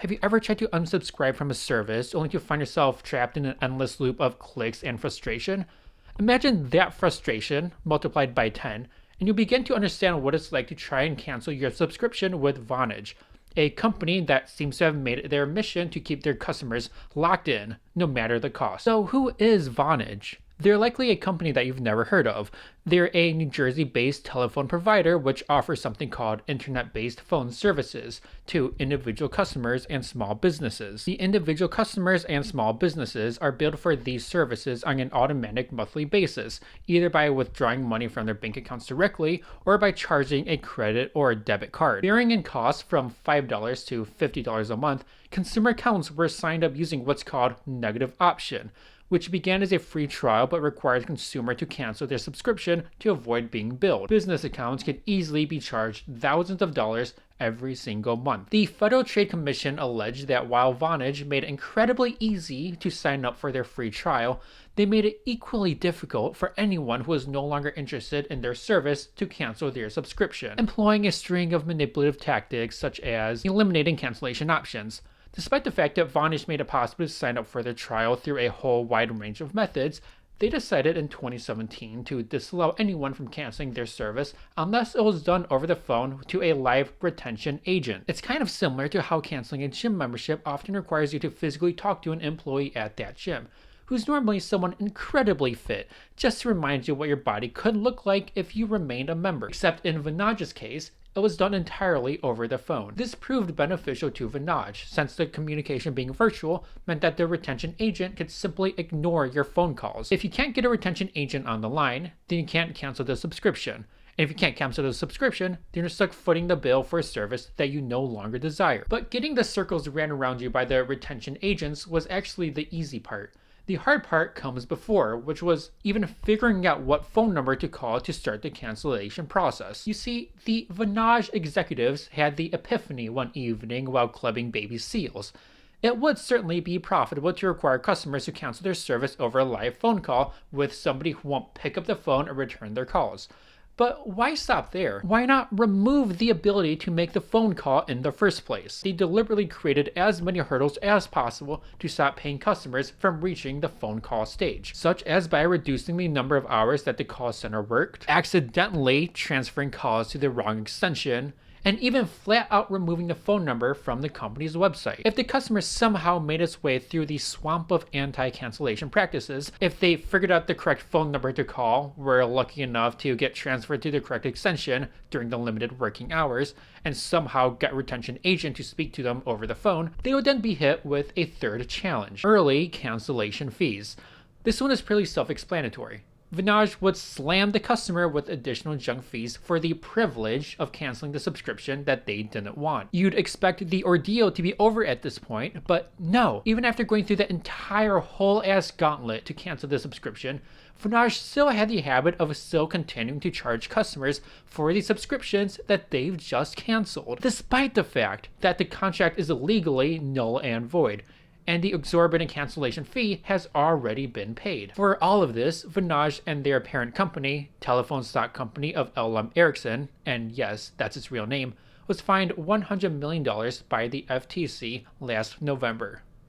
Have you ever tried to unsubscribe from a service only to find yourself trapped in an endless loop of clicks and frustration? Imagine that frustration multiplied by 10, and you begin to understand what it's like to try and cancel your subscription with Vonage, a company that seems to have made it their mission to keep their customers locked in, no matter the cost. So, who is Vonage? They're likely a company that you've never heard of. They're a New Jersey-based telephone provider which offers something called internet-based phone services to individual customers and small businesses. The individual customers and small businesses are billed for these services on an automatic monthly basis, either by withdrawing money from their bank accounts directly or by charging a credit or debit card. Varying in cost from $5 to $50 a month, consumer accounts were signed up using what's called negative option, which began as a free trial but requires a consumer to cancel their subscription to avoid being billed. Business accounts can easily be charged thousands of dollars every single month. The Federal Trade Commission alleged that while Vonage made it incredibly easy to sign up for their free trial, they made it equally difficult for anyone who was no longer interested in their service to cancel their subscription, employing a string of manipulative tactics such as eliminating cancellation options. Despite the fact that Vonage made it possible to sign up for their trial through a whole wide range of methods, they decided in 2017 to disallow anyone from canceling their service unless it was done over the phone to a live retention agent. It's kind of similar to how canceling a gym membership often requires you to physically talk to an employee at that gym, who's normally someone incredibly fit, just to remind you what your body could look like if you remained a member. Except in Vonage's case, it was done entirely over the phone. This proved beneficial to Vonage, since the communication being virtual meant that the retention agent could simply ignore your phone calls. If you can't get a retention agent on the line, then you can't cancel the subscription. And if you can't cancel the subscription, then you're stuck footing the bill for a service that you no longer desire. But getting the circles ran around you by the retention agents was actually the easy part. The hard part comes before, which was even figuring out what phone number to call to start the cancellation process. You see, the Vonage executives had the epiphany one evening while clubbing baby seals. It would certainly be profitable to require customers to cancel their service over a live phone call with somebody who won't pick up the phone or return their calls. But why stop there? Why not remove the ability to make the phone call in the first place? They deliberately created as many hurdles as possible to stop paying customers from reaching the phone call stage, such as by reducing the number of hours that the call center worked, accidentally transferring calls to the wrong extension, and even flat out removing the phone number from the company's website. If the customer somehow made its way through the swamp of anti-cancellation practices, if they figured out the correct phone number to call, were lucky enough to get transferred to the correct extension during the limited working hours, and somehow got a retention agent to speak to them over the phone, they would then be hit with a third challenge: early cancellation fees. This one is pretty self-explanatory. Vonage would slam the customer with additional junk fees for the privilege of canceling the subscription that they didn't want. You'd expect the ordeal to be over at this point, but no. Even after going through the entire whole-ass gauntlet to cancel the subscription, Vonage still had the habit of still continuing to charge customers for the subscriptions that they've just canceled, despite the fact that the contract is legally null and void, and the exorbitant cancellation fee has already been paid. For all of this, Vonage and their parent company, telephone stock company of L.M. Ericsson, and yes, that's its real name, was fined $100 million by the FTC last November.